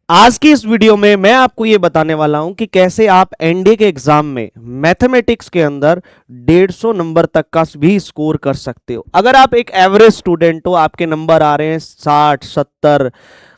आज की इस वीडियो में मैं आपको ये बताने वाला हूं कि कैसे आप एनडीए के एग्जाम में मैथमेटिक्स के अंदर 150 नंबर तक का भी स्कोर कर सकते हो। अगर आप एक एवरेज स्टूडेंट हो, आपके नंबर आ रहे हैं 60, 70,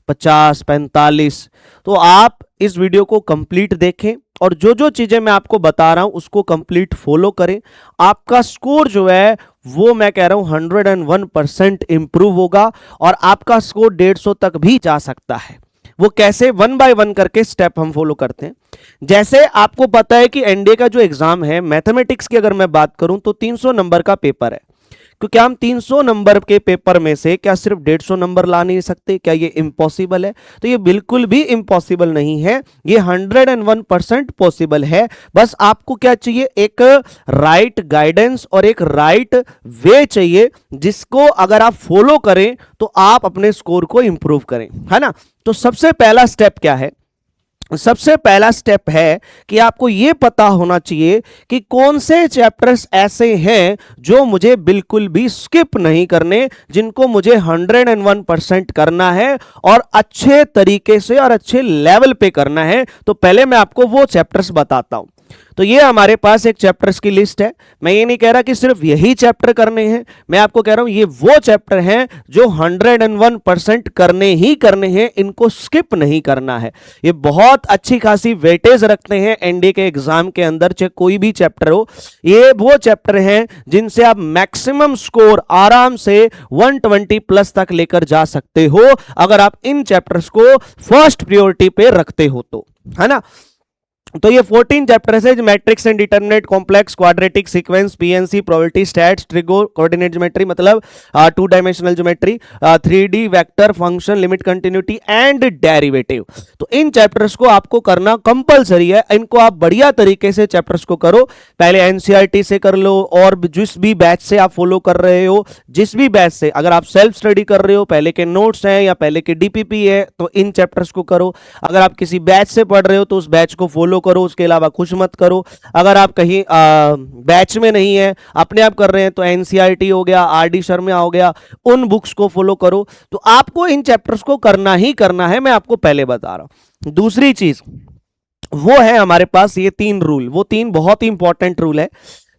50, 45, तो आप इस वीडियो को कंप्लीट देखें और जो जो चीजें मैं आपको बता रहा हूं उसको कंप्लीट फॉलो करें। आपका स्कोर जो है वो मैं कह रहा हूं 101% इंप्रूव होगा और आपका स्कोर 150 तक भी जा सकता है। वो कैसे, वन बाय वन करके स्टेप हम फॉलो करते हैं। जैसे आपको पता है कि एनडीए का जो एग्जाम है मैथमेटिक्स की, अगर मैं बात करूं तो 300 नंबर का पेपर है। क्योंकि हम 300 नंबर के पेपर में से क्या सिर्फ 150 नंबर ला नहीं सकते? क्या ये इम्पॉसिबल है? तो ये बिल्कुल भी इम्पॉसिबल नहीं है, ये 101% पॉसिबल है। बस आपको क्या चाहिए? एक राइट गाइडेंस और एक राइट वे चाहिए, जिसको अगर आप फॉलो करें तो आप अपने स्कोर को इंप्रूव करें, है ना। तो सबसे पहला स्टेप क्या है? सबसे पहला स्टेप है कि आपको यह पता होना चाहिए कि कौन से चैप्टर्स ऐसे हैं जो मुझे बिल्कुल भी स्किप नहीं करने, जिनको मुझे 101% करना है और अच्छे तरीके से और अच्छे लेवल पे करना है। तो पहले मैं आपको वो चैप्टर्स बताता हूं। तो ये हमारे पास एक चैप्टर्स की लिस्ट है। मैं ये नहीं कह रहा कि सिर्फ यही चैप्टर करने हैं, मैं आपको कह रहा हूं ये वो चैप्टर हैं जो 101% करने ही करने हैं, इनको स्किप नहीं करना है। ये बहुत अच्छी खासी वेटेज रखते हैं एनडीए के एग्जाम के अंदर, चाहे कोई भी चैप्टर हो। ये वो चैप्टर हैं जिनसे आप मैक्सिमम स्कोर आराम से 120 प्लस तक लेकर जा सकते हो, अगर आप इन चैप्टर्स को फर्स्ट प्रायोरिटी पे रखते हो तो, है ना। तो ये 14 चैप्टर्स है, matrix and determinant, complex, quadratic, sequence, PNC, probability, stats, trigo, coordinate geometry मतलब 2 dimensional geometry, 3D vector, function, limit, continuity and derivative. तो इन चैप्टर्स को आपको करना कंपलसरी है। इनको आप बढ़िया तरीके से चैप्टर्स को करो। पहले एनसीईआरटी से कर लो, और जिस भी बैच से आप फॉलो कर रहे हो, जिस भी बैच से, अगर आप सेल्फ स्टडी कर रहे हो, पहले के नोट्स हैं या पहले के डीपीपी है, तो इन चैप्टर्स को करो। अगर आप किसी बैच से पढ़ रहे हो तो उस बैच को फॉलो करो, उसके अलावा कुछ मत करो। अगर आप कहीं बैच में नहीं है, अपने आप कर रहे हैं, तो एनसीईआरटी हो गया, आरडी शर्मा हो गया, उन बुक्स को फॉलो करो। तो आपको इन चैप्टर्स को करना ही करना है, मैं आपको पहले बता रहा हूं। दूसरी चीज वो है हमारे पास ये 3 रूल, वो 3 बहुत ही इंपॉर्टेंट रूल है।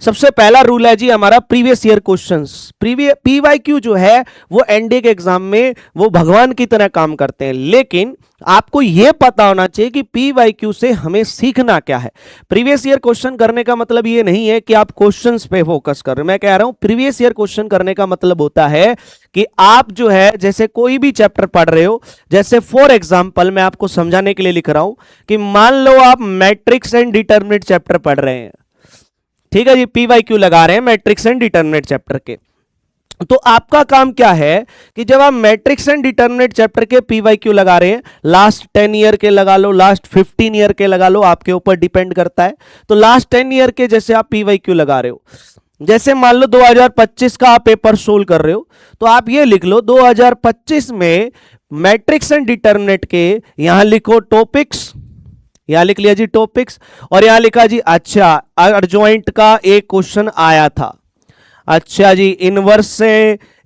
सबसे पहला रूल है जी हमारा प्रीवियस ईयर क्वेश्चंस। पीवाईक्यू जो है वो एनडीए के एग्जाम में वो भगवान की तरह काम करते हैं, लेकिन आपको यह पता होना चाहिए कि पीवाईक्यू से हमें सीखना क्या है। प्रीवियस ईयर क्वेश्चन करने का मतलब ये नहीं है कि आप क्वेश्चंस पे फोकस कर रहे हो। मैं कह रहा हूं प्रीवियस ईयर क्वेश्चन करने का मतलब होता है कि आप जो है जैसे कोई भी चैप्टर पढ़ रहे हो, जैसे फॉर एग्जांपल मैं आपको समझाने के लिए लिख रहा हूं कि मान लो आप मैट्रिक्स एंड डिटरमिनेंट चैप्टर पढ़ रहे हैं, ठीक है जी, पीवाईक्यू लगा रहे हैं मैट्रिक्स एंड डिटरमिनेंट चैप्टर के। तो आपका काम क्या है कि जब आप मैट्रिक्स एंड डिटरमिनेंट चैप्टर के पीवाईक्यू लगा रहे हैं, लास्ट 10 ईयर के लगा लो, लास्ट 15 ईयर के लगा लो, आपके ऊपर डिपेंड करता है। तो लास्ट 10 ईयर के जैसे आप पीवाईक्यू लगा रहे हो, जैसे मान लो 2025 का आप पेपर सोल्व कर रहे हो, तो आप ये लिख लो 2025 में मैट्रिक्स एंड डिटरमिनेंट के, यहां लिखो टॉपिक्स, यहां लिख लिया जी टॉपिक्स, और यहां लिखा जी अच्छा अर्जॉइंट का एक क्वेश्चन आया था, अच्छा जी इनवर्स से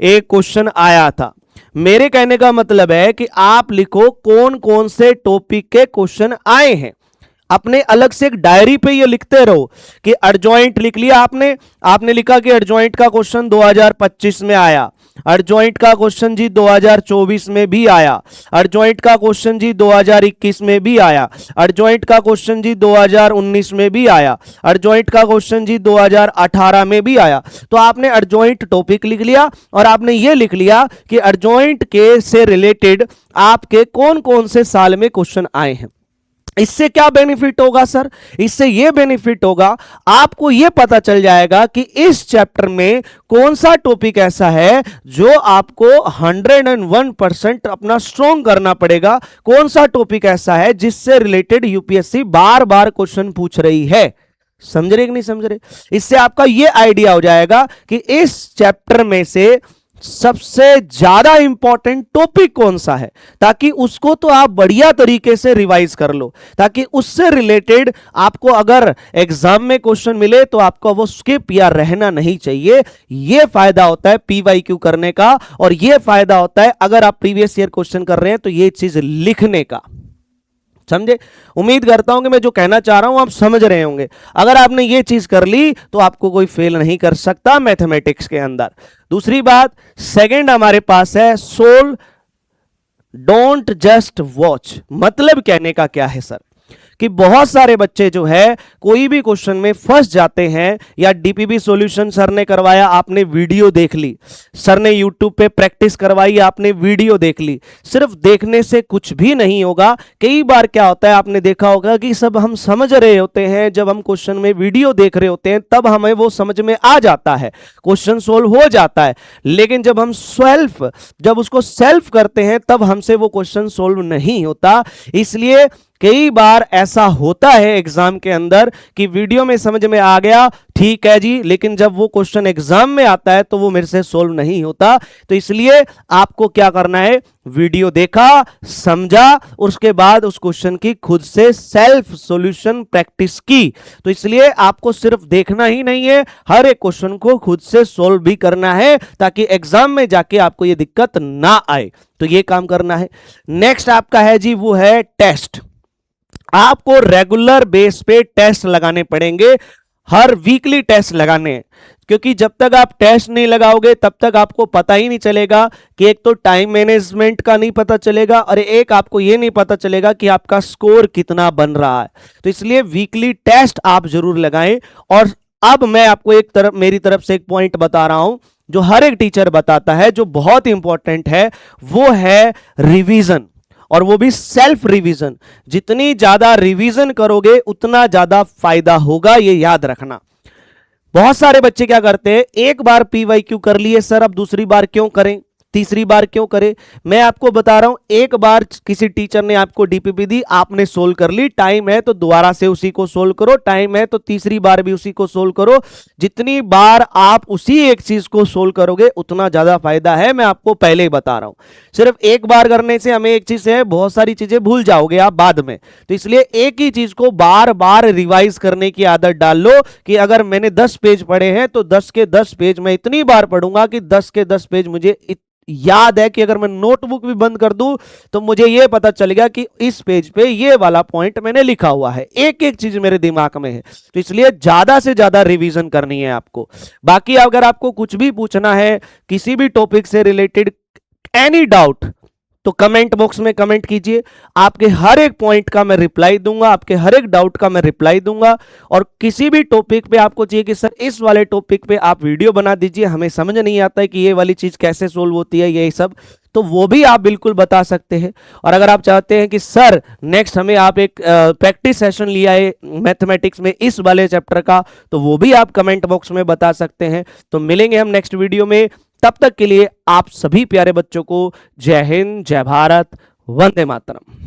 एक क्वेश्चन आया था। मेरे कहने का मतलब है कि आप लिखो कौन कौन से टॉपिक के क्वेश्चन आए हैं, अपने अलग से एक डायरी पे ये लिखते रहो कि अर्जॉइंट लिख लिया आपने, आपने लिखा कि अर्जॉइंट का क्वेश्चन 2025 में आया, अर्जॉइंट का क्वेश्चन जी 2024 में भी आया, अर्जॉइंट का क्वेश्चन जी 2021 में भी आया, अर्जॉइंट का क्वेश्चन जी 2019 में भी आया, अर्जॉइंट का क्वेश्चन जी 2018 में भी आया। तो आपने अर्जॉइंट टॉपिक लिख लिया और आपने ये लिख लिया कि अर्जॉइंट के से रिलेटेड आपके कौन कौन से साल में क्वेश्चन आए हैं। इससे क्या बेनिफिट होगा सर? इससे यह बेनिफिट होगा, आपको यह पता चल जाएगा कि इस चैप्टर में कौन सा टॉपिक ऐसा है जो आपको 101% अपना स्ट्रॉन्ग करना पड़ेगा, कौन सा टॉपिक ऐसा है जिससे रिलेटेड यूपीएससी बार बार क्वेश्चन पूछ रही है। समझ रहे कि नहीं समझ रहे? इससे आपका यह आइडिया हो जाएगा कि इस चैप्टर में से सबसे ज्यादा इंपॉर्टेंट टॉपिक कौन सा है, ताकि उसको तो आप बढ़िया तरीके से रिवाइज कर लो, ताकि उससे रिलेटेड आपको अगर एग्जाम में क्वेश्चन मिले तो आपको वो स्किप या रहना नहीं चाहिए। ये फायदा होता है पीवाईक्यू करने का, और ये फायदा होता है अगर आप प्रीवियस ईयर क्वेश्चन कर रहे हैं तो ये चीज लिखने का। समझे? उम्मीद करता हूं कि मैं जो कहना चाह रहा हूं आप समझ रहे होंगे। अगर आपने ये चीज कर ली तो आपको कोई फेल नहीं कर सकता मैथमेटिक्स के अंदर। दूसरी बात, सेकंड हमारे पास है सोल डोंट जस्ट वॉच। मतलब कहने का क्या है सर, कि बहुत सारे बच्चे जो है कोई भी क्वेश्चन में फंस जाते हैं, या डीपीबी सॉल्यूशन सर ने करवाया आपने वीडियो देख ली, सर ने यूट्यूब पे प्रैक्टिस करवाई आपने वीडियो देख ली, सिर्फ देखने से कुछ भी नहीं होगा। कई बार क्या होता है आपने देखा होगा कि सब हम समझ रहे होते हैं, जब हम क्वेश्चन में वीडियो देख रहे होते हैं तब हमें वो समझ में आ जाता है, क्वेश्चन सोल्व हो जाता है, लेकिन जब हम जब उसको सेल्फ करते हैं तब हमसे वो क्वेश्चन सोल्व नहीं होता। इसलिए कई बार ऐसा होता है एग्जाम के अंदर कि वीडियो में समझ में आ गया, ठीक है जी, लेकिन जब वो क्वेश्चन एग्जाम में आता है तो वो मेरे से सोल्व नहीं होता। तो इसलिए आपको क्या करना है, वीडियो देखा, समझा, उसके बाद उस क्वेश्चन की खुद से सेल्फ सॉल्यूशन प्रैक्टिस की। तो इसलिए आपको सिर्फ देखना ही नहीं है, हर एक क्वेश्चन को खुद से सोल्व भी करना है, ताकि एग्जाम में जाके आपको ये दिक्कत ना आए। तो ये काम करना है। नेक्स्ट आपका है जी, वो है टेस्ट। आपको रेगुलर बेस पे टेस्ट लगाने पड़ेंगे, हर वीकली टेस्ट लगाने हैं, क्योंकि जब तक आप टेस्ट नहीं लगाओगे तब तक आपको पता ही नहीं चलेगा कि एक तो टाइम मैनेजमेंट का नहीं पता चलेगा, और एक आपको ये नहीं पता चलेगा कि आपका स्कोर कितना बन रहा है। तो इसलिए वीकली टेस्ट आप जरूर लगाएं। और अब मैं आपको मेरी तरफ से एक पॉइंट बता रहा हूं जो हर एक टीचर बताता है, जो बहुत इंपॉर्टेंट है, वो है रिवीजन, और वो भी सेल्फ रिवीजन। जितनी ज्यादा रिवीजन करोगे उतना ज्यादा फायदा होगा, ये याद रखना। बहुत सारे बच्चे क्या करते हैं, एक बार पीवाईक्यू कर लिए सर, अब दूसरी बार क्यों करें, तीसरी बार क्यों करें। मैं आपको बता रहा हूं, एक बार किसी टीचर ने आपको डीपीपी दी, आपने सोल्व कर ली, टाइम है तो दोबारा से उसी को सोल्व करो, टाइम है तो तीसरी बार भी उसी को सोल्व करो। जितनी बार आप उसी एक चीज को सोल्व करोगे उतना ज्यादा फायदा है, मैं आपको पहले ही बता रहा हूं। सिर्फ एक बार करने से हमें एक चीज है, बहुत सारी चीजें भूल जाओगे आप बाद में। तो इसलिए एक ही चीज को बार बार रिवाइज करने की आदत डाल लो, कि अगर मैंने 10 पेज पढ़े हैं तो 10 के 10 पेज मैं इतनी बार पढ़ूंगा कि 10 के 10 पेज मुझे याद है, कि अगर मैं नोटबुक भी बंद कर दूं तो मुझे यह पता चलेगा कि इस पेज पे ये वाला पॉइंट मैंने लिखा हुआ है, एक एक चीज मेरे दिमाग में है। तो इसलिए ज्यादा से ज्यादा रिवीजन करनी है आपको। बाकी अगर आपको कुछ भी पूछना है किसी भी टॉपिक से रिलेटेड, एनी डाउट, तो कमेंट बॉक्स में कमेंट कीजिए, आपके हर एक पॉइंट का मैं रिप्लाई दूंगा, आपके हर एक डाउट का मैं रिप्लाई दूंगा। और किसी भी टॉपिक पे आपको चाहिए कि सर इस वाले टॉपिक पे आप वीडियो बना दीजिए, हमें समझ नहीं आता है कि ये वाली चीज कैसे सोल्व होती है, ये सब, तो वो भी आप बिल्कुल बता सकते हैं। और अगर आप चाहते हैं कि सर नेक्स्ट हमें आप एक प्रैक्टिस सेशन लिया है मैथमेटिक्स में इस वाले चैप्टर का, तो वो भी आप कमेंट बॉक्स में बता सकते हैं। तो मिलेंगे हम नेक्स्ट वीडियो में, तब तक के लिए आप सभी प्यारे बच्चों को जय हिंद, जय भारत, वंदे मातरम।